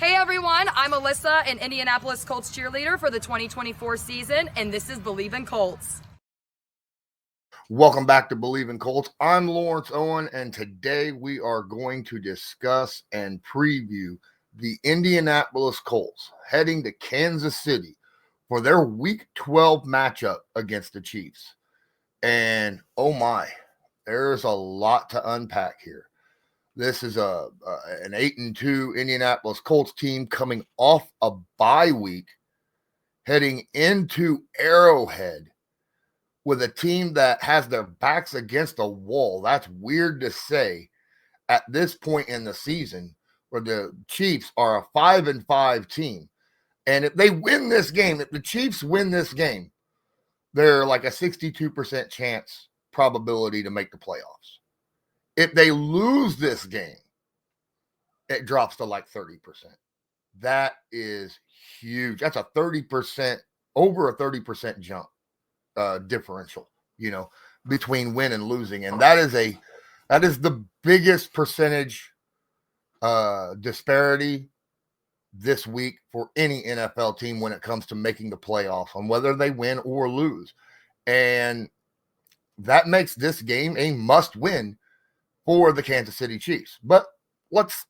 Hey everyone, I'm Alyssa, an Indianapolis Colts cheerleader for the 2024 season, and this is Believe in Colts. Welcome back to Believe in Colts. I'm Lawrence Owen, and today we are going to discuss and preview the Indianapolis Colts heading to Kansas City for their Week 12 matchup against the Chiefs. And oh my, there's a lot to unpack here. This is an 8-2 Indianapolis Colts team coming off a bye week, heading into Arrowhead with a team that has their backs against a wall. That's weird to say at this point in the season, where the Chiefs are a 5-5 team. And if they win this game, if the Chiefs win this game, they're like a 62% chance probability to make the playoffs. If they lose this game, it drops to like 30%. That is huge. That's a 30%, over a 30% jump differential, between win and losing. And that is the biggest percentage disparity this week for any NFL team when it comes to making the playoffs, on whether they win or lose. And that makes this game a must-win for the Kansas City Chiefs. But let's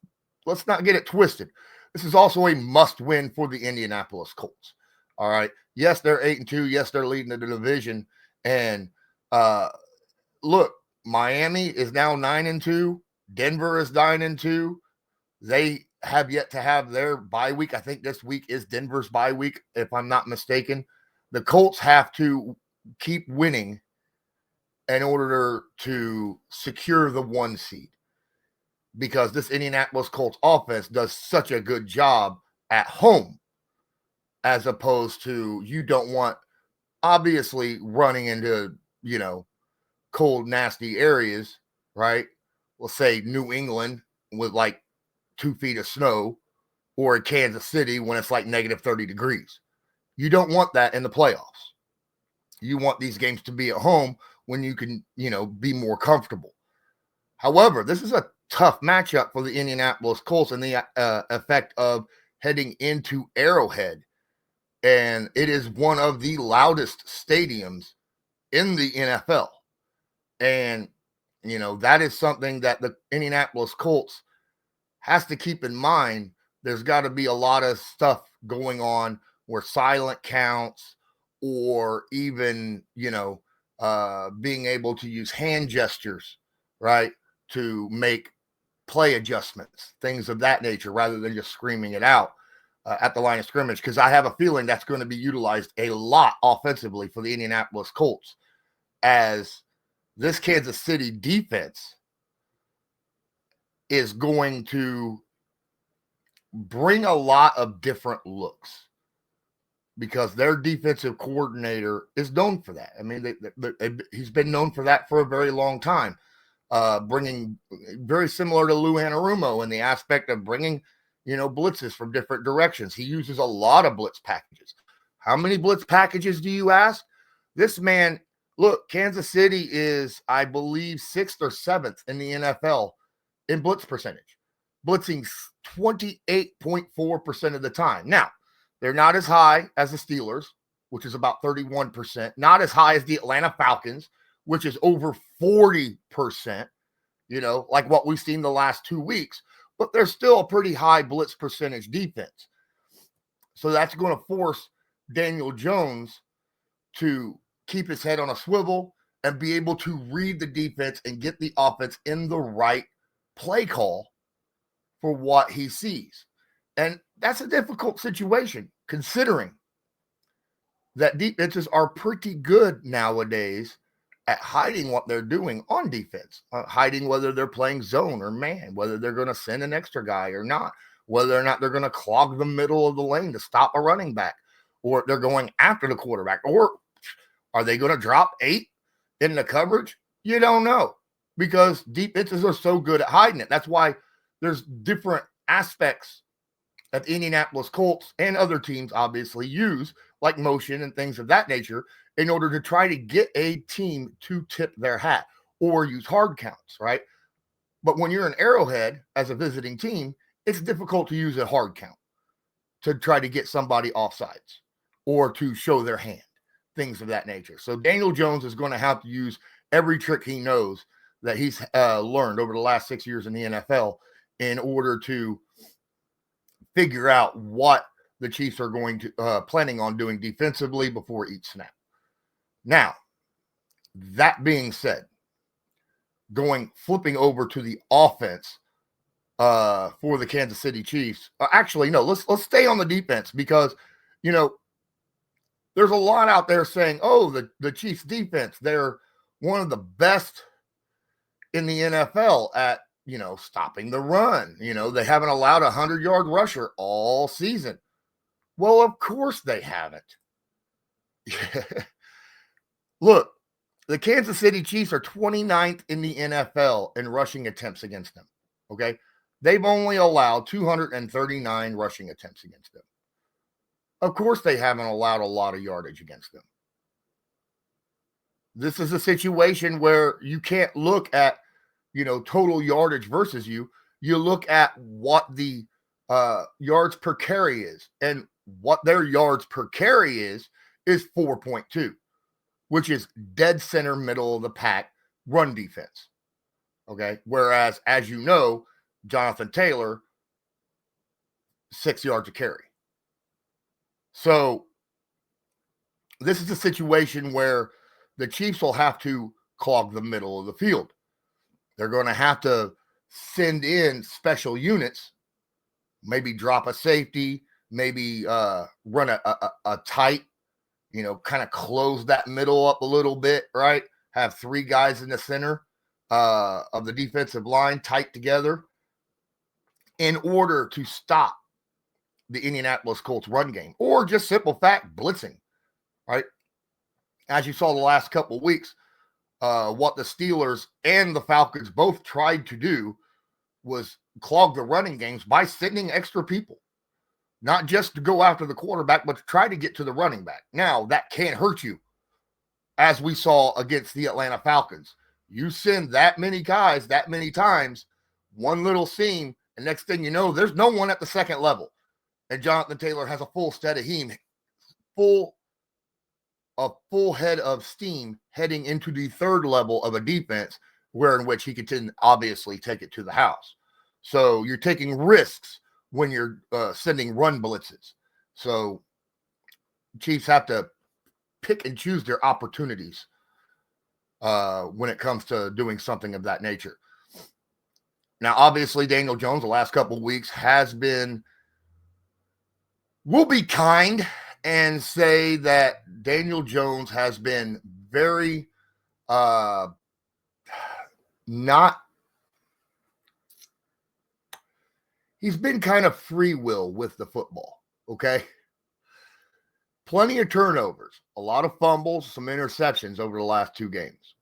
not get it twisted. This is also a must-win for the Indianapolis Colts. All right. Yes, they're 8-2. Yes, they're leading the division. And look, Miami is now 9-2. Denver is 9-2. They have yet to have their bye week. I think this week is Denver's bye week, if I'm not mistaken. The Colts have to keep winning in order to secure the 1 seed, because this Indianapolis Colts offense does such a good job at home, as opposed to, you don't want, obviously, running into, cold, nasty areas, right? We'll say New England with like 2 feet of snow, or in Kansas City when it's like negative 30 degrees. You don't want that in the playoffs. You want these games to be at home when you can, be more comfortable. However, this is a tough matchup for the Indianapolis Colts and the effect of heading into Arrowhead. And it is one of the loudest stadiums in the NFL. And, that is something that the Indianapolis Colts has to keep in mind. There's got to be a lot of stuff going on where silent counts, or even, being able to use hand gestures, right, to make play adjustments, things of that nature, rather than just screaming it out at the line of scrimmage, because I have a feeling that's going to be utilized a lot offensively for the Indianapolis Colts, as this Kansas City defense is going to bring a lot of different looks, because their defensive coordinator is known for that. I mean, he's been known for that for a very long time, bringing, very similar to Lou Anarumo in the aspect of bringing, blitzes from different directions. He uses a lot of blitz packages. How many blitz packages do you ask? This man, look, Kansas City is, I believe, 6th or 7th in the NFL in blitz percentage, blitzing 28.4% of the time. Now, they're not as high as the Steelers, which is about 31%, not as high as the Atlanta Falcons, which is over 40%, like what we've seen the last 2 weeks, but they're still a pretty high blitz percentage defense. So that's going to force Daniel Jones to keep his head on a swivel and be able to read the defense and get the offense in the right play call for what he sees. And that's a difficult situation, considering that defenses are pretty good nowadays at hiding what they're doing on defense, hiding whether they're playing zone or man, whether they're going to send an extra guy or not, whether or not they're going to clog the middle of the lane to stop a running back, or they're going after the quarterback, or are they going to drop 8 in the coverage? You don't know, because defenses are so good at hiding it. That's why there's different aspects that the Indianapolis Colts and other teams obviously use, like motion and things of that nature, in order to try to get a team to tip their hat or use hard counts, right? But when you're an Arrowhead as a visiting team, it's difficult to use a hard count. to try to get somebody offsides or to show their hand, things of that nature. So Daniel Jones is going to have to use every trick he knows that he's learned over the last 6 years in the NFL in order to figure out what the Chiefs are going to planning on doing defensively before each snap. Now, that being said, flipping over to the offense for the Kansas City Chiefs. Actually, no, let's stay on the defense because, there's a lot out there saying, oh, the Chiefs defense, they're one of the best in the NFL at, stopping the run. They haven't allowed a 100-yard rusher all season. Well, of course they haven't. Look, the Kansas City Chiefs are 29th in the NFL in rushing attempts against them. Okay. They've only allowed 239 rushing attempts against them. Of course, they haven't allowed a lot of yardage against them. This is a situation where you can't look at, total yardage versus you. You look at what the yards per carry is, and what their yards per carry is 4.2, which is dead center middle of the pack run defense. Okay. Whereas, as you know, Jonathan Taylor, 6 yards a carry. So this is a situation where the Chiefs will have to clog the middle of the field. They're going to have to send in special units, maybe drop a safety, maybe run a tight, kind of close that middle up a little bit, right? Have 3 guys in the center of the defensive line tight together in order to stop the Indianapolis Colts run game, or just simple fact, blitzing, right? As you saw the last couple of weeks, what the Steelers and the Falcons both tried to do was clog the running games by sending extra people, not just to go after the quarterback, but to try to get to the running back. Now, that can't hurt you, as we saw against the Atlanta Falcons. You send that many guys that many times, one little seam, and next thing you know, there's no one at the second level. And Jonathan Taylor has a full set of full head of steam heading into the third level of a defense, in which he can obviously take it to the house. So you're taking risks when you're sending run blitzes. So Chiefs have to pick and choose their opportunities when it comes to doing something of that nature. Now, obviously, Daniel Jones the last couple of weeks we'll be kind and say that Daniel Jones has been very he's been kind of free will with the football, okay? Plenty of turnovers, a lot of fumbles, some interceptions over the last 2 games.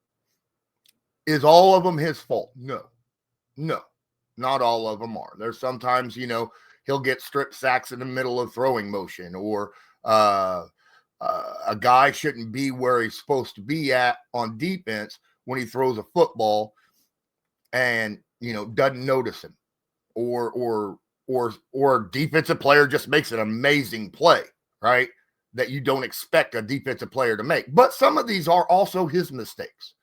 Is all of them his fault? No, not all of them are. There's sometimes, he'll get strip sacks in the middle of throwing motion, or a guy shouldn't be where he's supposed to be at on defense when he throws a football and, doesn't notice him, or defensive player just makes an amazing play, right? That you don't expect a defensive player to make. But some of these are also his mistakes.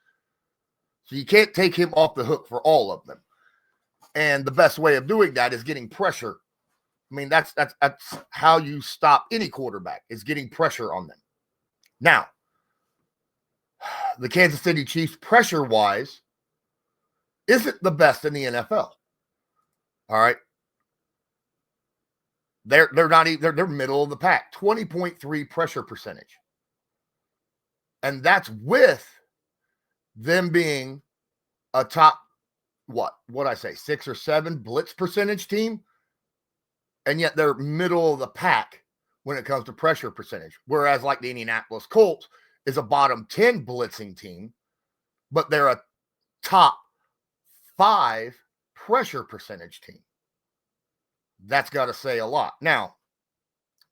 So you can't take him off the hook for all of them. And the best way of doing that is getting pressure. I mean, that's how you stop any quarterback, is getting pressure on them. Now, the Kansas City Chiefs, pressure-wise, isn't the best in the NFL. All right. They're not even, they're middle of the pack, 20.3 pressure percentage. And that's with them being a top, what I say, 6 or 7 blitz percentage team. And yet they're middle of the pack when it comes to pressure percentage. Whereas like the Indianapolis Colts is a bottom 10 blitzing team, but they're a top 5 pressure percentage team. That's got to say a lot. Now,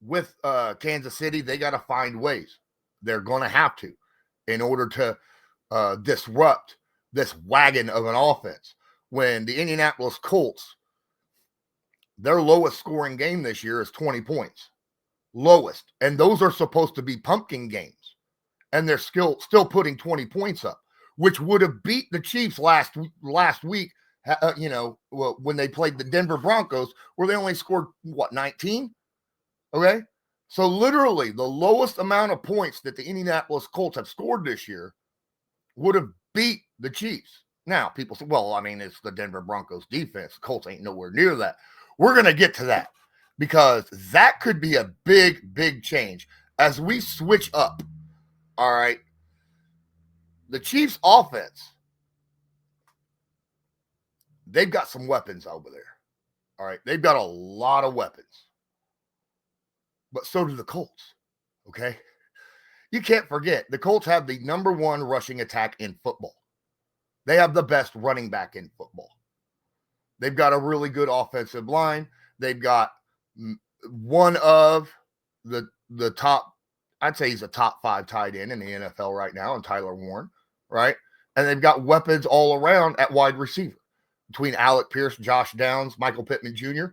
with Kansas City, they got to find ways. They're going to have to, in order to disrupt this wagon of an offense. When the Indianapolis Colts Their lowest scoring game this year is 20 points. Lowest. And those are supposed to be pumpkin games. And they're still putting 20 points up, which would have beat the Chiefs last week, when they played the Denver Broncos, where they only scored, 19? Okay? So literally the lowest amount of points that the Indianapolis Colts have scored this year would have beat the Chiefs. Now, people say, well, I mean, it's the Denver Broncos defense. The Colts ain't nowhere near that. We're going to get to that because that could be a big, big change as we switch up. All right. The Chiefs offense, they've got some weapons over there. All right. They've got a lot of weapons. But so do the Colts. Okay. You can't forget the Colts have the number one rushing attack in football. They have the best running back in football. They've got a really good offensive line. They've got one of the top, I'd say he's a top 5 tight end in the NFL right now, and Tyler Warren, right? And they've got weapons all around at wide receiver. Between Alec Pierce, Josh Downs, Michael Pittman Jr.,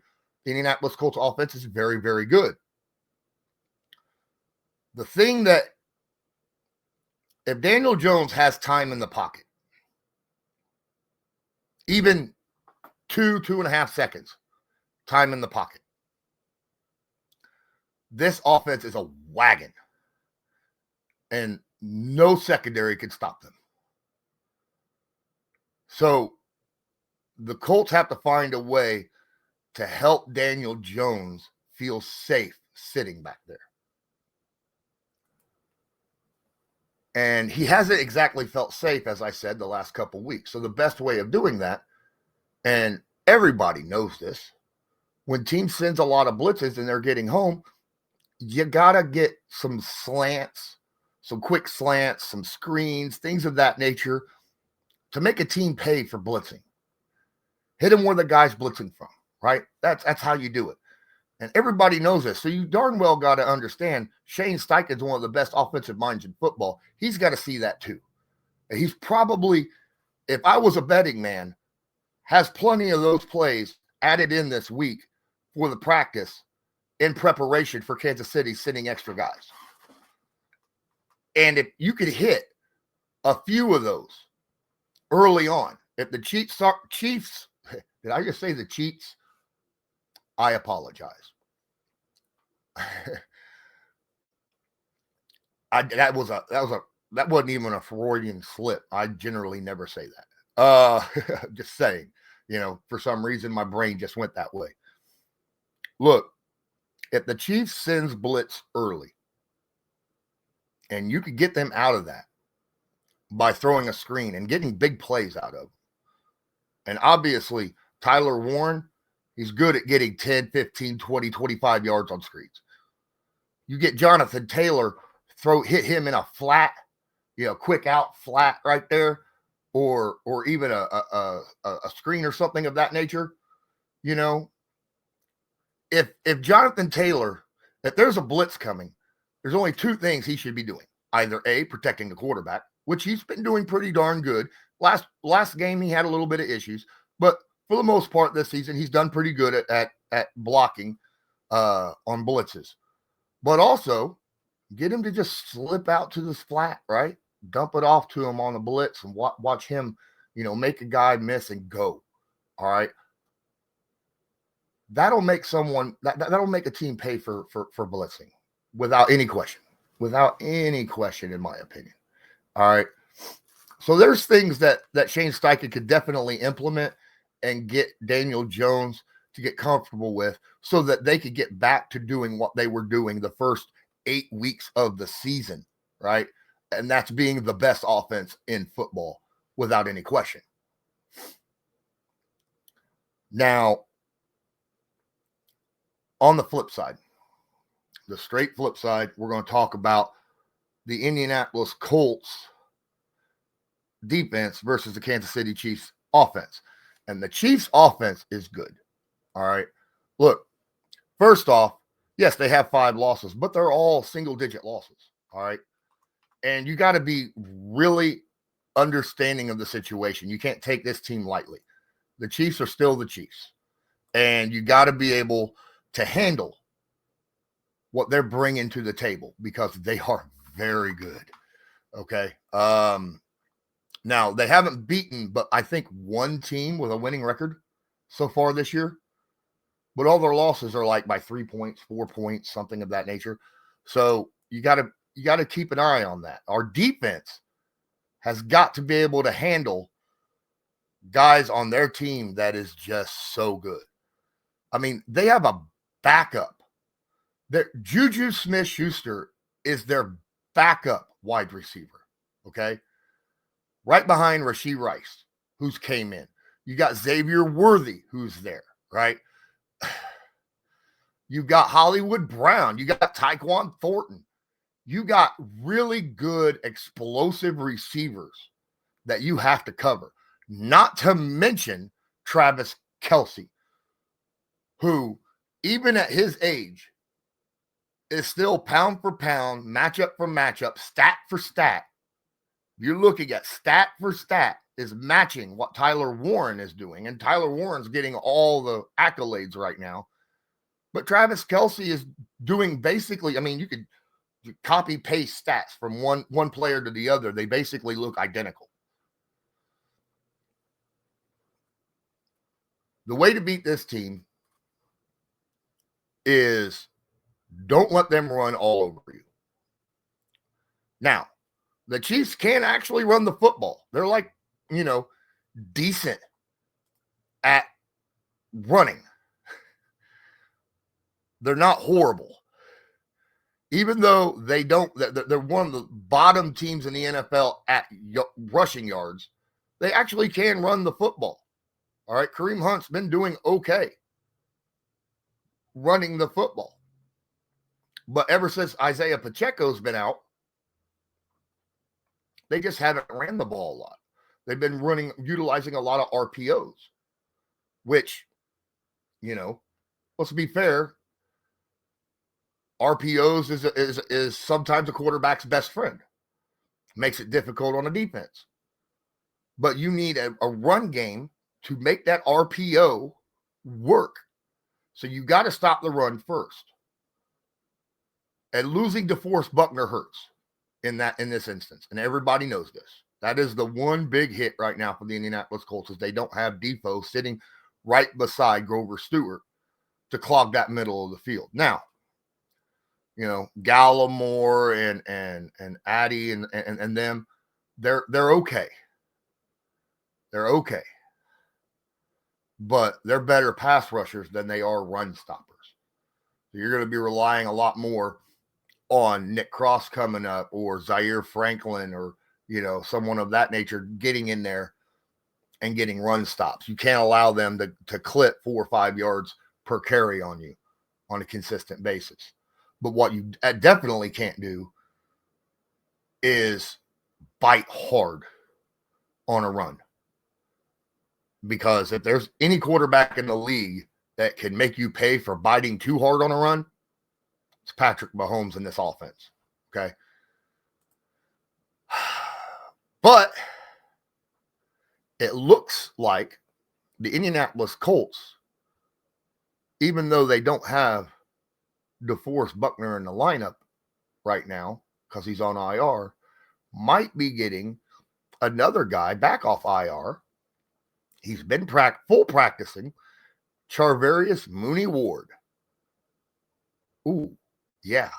the Indianapolis Colts offense is very, very good. The thing that, if Daniel Jones has time in the pocket, even 2.5 seconds, time in the pocket, this offense is a wagon. And no secondary can stop them. So the Colts have to find a way to help Daniel Jones feel safe sitting back there. And he hasn't exactly felt safe, as I said, the last couple weeks. So the best way of doing that, and everybody knows this, when team sends a lot of blitzes and they're getting home, you got to get some slants, some quick slants, some screens, things of that nature to make a team pay for blitzing. Hit them where the guy's blitzing from, right? That's how you do it. And everybody knows this. So you darn well got to understand Shane Steichen is one of the best offensive minds in football. He's got to see that too. And he's probably, if I was a betting man, has plenty of those plays added in this week for the practice in preparation for Kansas City sending extra guys. And if you could hit a few of those early on, if the Chiefs, did I just say the Chiefs? I apologize. That wasn't even a Freudian slip. I generally never say that. Just saying, for some reason my brain just went that way. Look, if the Chiefs sends blitz early, and you could get them out of that by throwing a screen and getting big plays out of them. And obviously, Tyler Warren, he's good at getting 10, 15, 20, 25 yards on screens. You get Jonathan Taylor, hit him in a flat, quick out flat right there, or even a screen or something of that nature. If Jonathan Taylor, if there's a blitz coming, there's only two things he should be doing. Either A, protecting the quarterback, which he's been doing pretty darn good. Last game he had a little bit of issues, but for the most part this season he's done pretty good at blocking on blitzes. But also get him to just slip out to this flat, right? Dump it off to him on the blitz and watch him, make a guy miss and go. All right. That'll make that'll make a team pay for blitzing without any question. Without any question, in my opinion. All right. So there's things that Shane Steichen could definitely implement and get Daniel Jones to get comfortable with so that they could get back to doing what they were doing the first 8 weeks of the season, right? And that's being the best offense in football without any question. Now, on the flip side, the straight flip side, we're going to talk about the Indianapolis Colts defense versus the Kansas City Chiefs offense. And the Chiefs offense is good. All right. Look, first off, yes, they have 5 losses, but they're all single-digit losses. All right. And you got to be really understanding of the situation. You can't take this team lightly. The Chiefs are still the Chiefs. And you got to be able to handle what they're bringing to the table because they are very good. Okay. Now they haven't beaten, but I think one team with a winning record so far this year, but all their losses are like by 3 points, 4 points, something of that nature. So you got to keep an eye on that. Our defense has got to be able to handle guys on their team that is just so good. I mean, they have a backup. Juju Smith-Schuster is their backup wide receiver, okay? Right behind Rashee Rice, who's came in. You got Xavier Worthy, who's there, right? You got Hollywood Brown. You got Tyquan Thornton. You got really good explosive receivers that you have to cover. Not to mention Travis Kelce, who, even at his age, is still pound for pound, matchup for matchup, stat for stat. You're looking at stat for stat is matching what Tyler Warren is doing. And Tyler Warren's getting all the accolades right now. But Travis Kelce is doing basically, I mean, you could copy paste stats from one player to the other. They basically look identical. The way to beat this team is don't let them run all over you. Now, the Chiefs can actually run the football. They're like, decent at running. They're not horrible. Even though they're one of the bottom teams in the NFL at rushing yards, they actually can run the football. All right, Kareem Hunt's been doing okay running the football. But ever since Isaiah Pacheco's been out, they just haven't ran the ball a lot. They've been utilizing a lot of RPOs, which, let's be fair, RPOs is sometimes a quarterback's best friend. Makes it difficult on a defense. But you need a run game to make that RPO work. So you got to stop the run first. And losing DeForest Buckner hurts in this instance. And everybody knows this. That is the one big hit right now for the Indianapolis Colts is they don't have Defoe sitting right beside Grover Stewart to clog that middle of the field. Now, Gallimore and Addy and them, they're okay. They're okay. But they're better pass rushers than they are run stoppers. So you're going to be relying a lot more on Nick Cross coming up or Zaire Franklin or, someone of that nature getting in there and getting run stops. You can't allow them to clip 4 or 5 yards per carry on you on a consistent basis. But what you definitely can't do is bite hard on a run. Because if there's any quarterback in the league that can make you pay for biting too hard on a run, it's Patrick Mahomes in this offense. Okay. But it looks like the Indianapolis Colts, even though they don't have DeForest Buckner in the lineup right now because he's on IR, might be getting another guy back off IR. He's been full practicing. Charvarius Ward. Ooh, yeah.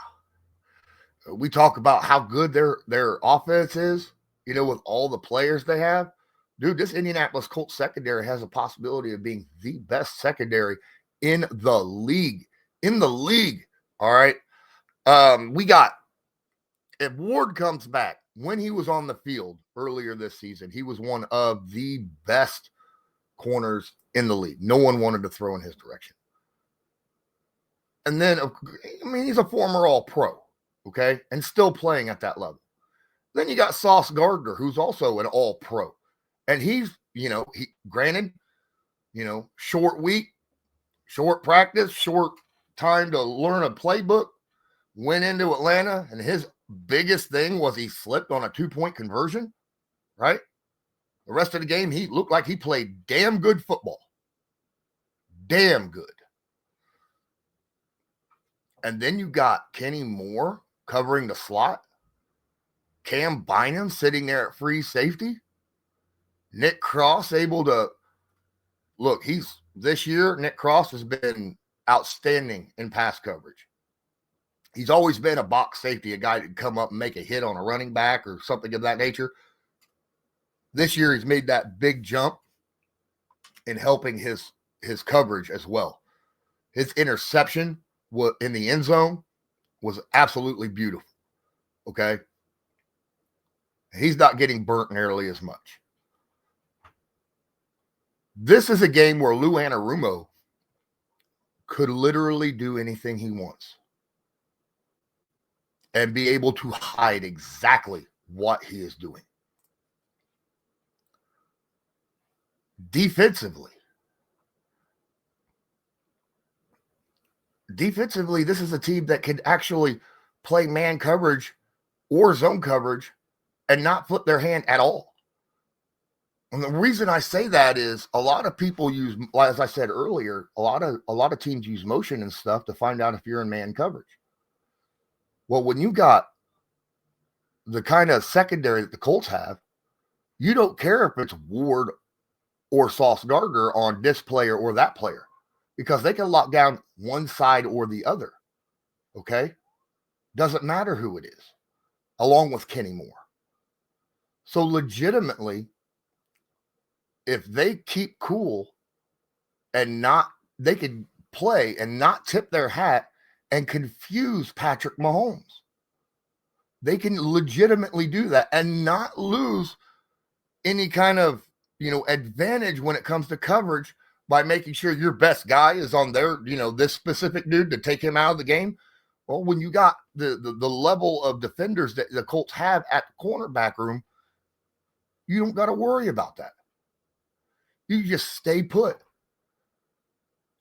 We talk about how good their offense is, with all the players they have. Dude, this Indianapolis Colts secondary has a possibility of being the best secondary in the league. All right. If Ward comes back, when he was on the field earlier this season, he was one of the best corners in the league. No one wanted to throw in his direction. And then, he's a former All-Pro, okay, and still playing at that level. Then you got Sauce Gardner, who's also an All-Pro. And he's, granted, short week, short practice, short time to learn a playbook, went into Atlanta, and his biggest thing was he slipped on a 2-point conversion, right? The rest of the game, he looked like he played damn good football. damn good. And then you got Kenny Moore covering the slot, Cam Bynum sitting there at free safety, Nick Cross able to look. This year, Nick Cross has been outstanding in pass coverage. He's always been a box safety, a guy that can come up and make a hit on a running back or something of that nature. This year, he's made that big jump in helping his coverage as well. His interception in the end zone was absolutely beautiful. Okay? He's not getting burnt nearly as much. This is a game where Lou Anarumo could literally do anything he wants and be able to hide exactly what he is doing. Defensively, this is a team that can actually play man coverage or zone coverage and not flip their hand at all. And the reason I say that is a lot of people use, as I said earlier, a lot of teams use motion and stuff to find out if you're in man coverage. Well, when you got the kind of secondary that the Colts have, you don't care if it's Ward or Sauce Gardner on this player or that player, because they can lock down one side or the other. Okay? Doesn't matter who it is, along with Kenny Moore. So legitimately, if they keep cool and they could play and not tip their hat and confuse Patrick Mahomes. They can legitimately do that and not lose any kind of, advantage when it comes to coverage by making sure your best guy is on their, this specific dude to take him out of the game. Well, when you got the level of defenders that the Colts have at the cornerback room, you don't got to worry about that. You just stay put.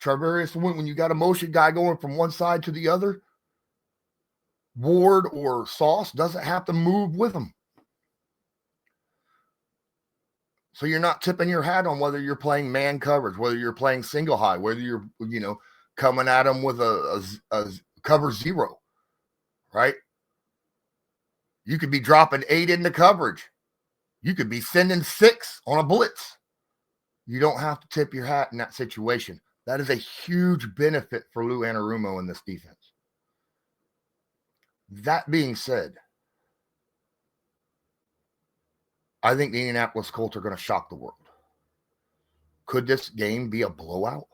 Charvarius Ward, when you got a motion guy going from one side to the other, Ward or Sauce doesn't have to move with him. So you're not tipping your hat on whether you're playing man coverage, whether you're playing single high, whether you're, coming at them with a cover zero, right? You could be dropping 8 into coverage. You could be sending 6 on a blitz. You don't have to tip your hat in that situation. That is a huge benefit for Lou Anarumo in this defense. That being said, I think the Indianapolis Colts are going to shock the world. Could this game be a blowout?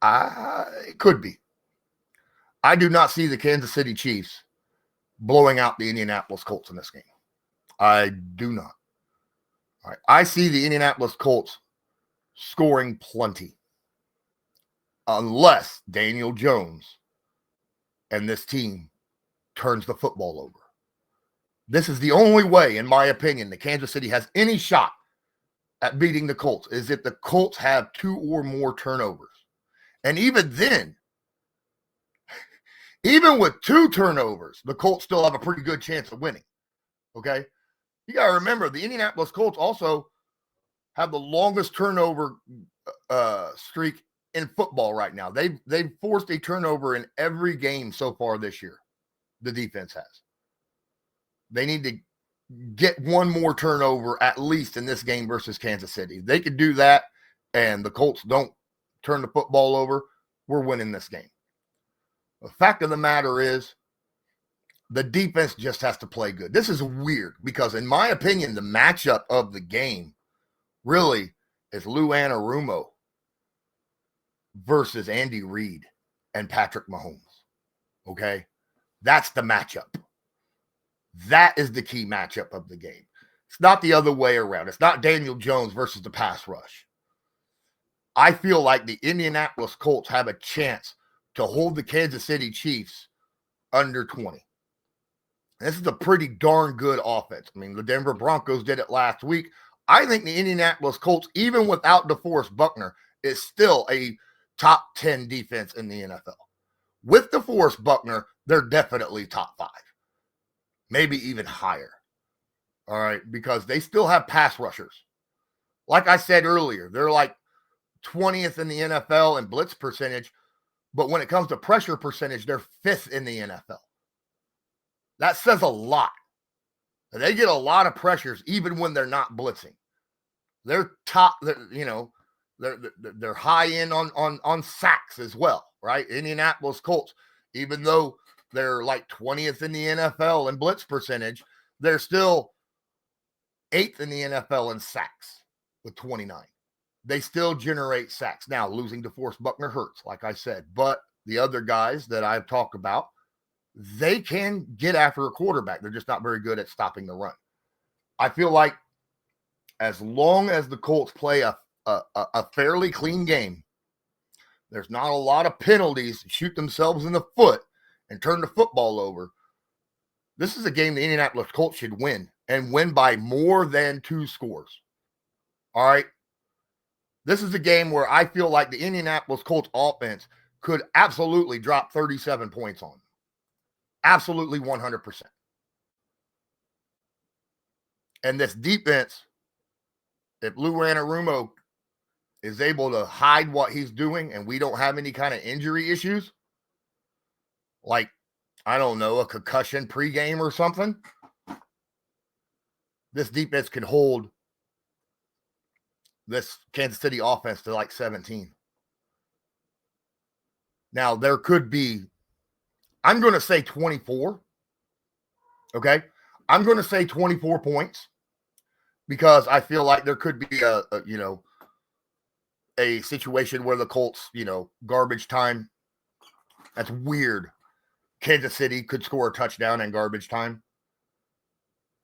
It could be. I do not see the Kansas City Chiefs blowing out the Indianapolis Colts in this game. I do not. All right. I see the Indianapolis Colts scoring plenty. Unless Daniel Jones and this team turns the football over. This is the only way, in my opinion, that Kansas City has any shot at beating the Colts, is if the Colts have 2 or more turnovers. And even then, even with 2 turnovers, the Colts still have a pretty good chance of winning. Okay? You got to remember, the Indianapolis Colts also have the longest turnover streak in football right now. They've forced a turnover in every game so far this year. The defense has. They need to get 1 more turnover at least in this game versus Kansas City. If they could do that and the Colts don't turn the football over, we're winning this game. The fact of the matter is, the defense just has to play good. This is weird because, in my opinion, the matchup of the game really is Lou Anarumo versus Andy Reid and Patrick Mahomes. Okay? That's the matchup. That is the key matchup of the game. It's not the other way around. It's not Daniel Jones versus the pass rush. I feel like the Indianapolis Colts have a chance to hold the Kansas City Chiefs under 20. This is a pretty darn good offense. I mean, the Denver Broncos did it last week. I think the Indianapolis Colts, even without DeForest Buckner, is still a top 10 defense in the NFL. With DeForest Buckner, they're definitely top 5. Maybe even higher. All right, because they still have pass rushers. Like I said earlier, they're like 20th in the NFL in blitz percentage, but when it comes to pressure percentage, they're 5th in the NFL. That says a lot. They get a lot of pressures even when they're not blitzing. They're top, they're high end on sacks as well, right? Indianapolis Colts, even though they're like 20th in the NFL in blitz percentage, they're still 8th in the NFL in sacks with 29. They still generate sacks. Now, losing DeForest Buckner hurts, like I said, but the other guys that I've talked about, they can get after a quarterback. They're just not very good at stopping the run. I feel like as long as the Colts play a fairly clean game, there's not a lot of penalties to shoot themselves in the foot and turn the football over. This is a game the Indianapolis Colts should win, and win by more than 2 scores. All right? This is a game where I feel like the Indianapolis Colts offense could absolutely drop 37 points on them. Absolutely 100%. And this defense, if Lou Anarumo is able to hide what he's doing and we don't have any kind of injury issues, like, I don't know, a concussion pregame or something, this defense could hold this Kansas City offense to like 17. Now, there could be, I'm going to say 24. Okay? I'm going to say 24 points because I feel like there could be a situation where the Colts, garbage time. That's weird. Kansas City could score a touchdown in garbage time.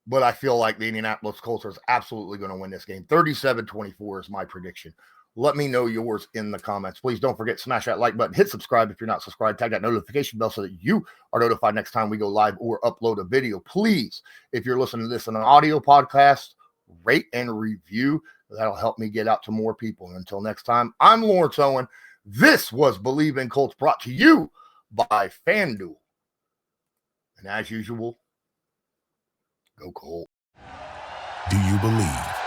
But I feel like the Indianapolis Colts are absolutely going to win this game. 37-24 is my prediction. Let me know yours in the comments. Please don't forget, smash that like button. Hit subscribe if you're not subscribed. Tag that notification bell so that you are notified next time we go live or upload a video. Please, if you're listening to this on an audio podcast, rate and review. That'll help me get out to more people. And until next time, I'm Lawrence Owen. This was Believe in Colts, brought to you by FanDuel. And as usual, go Colts. Do you believe?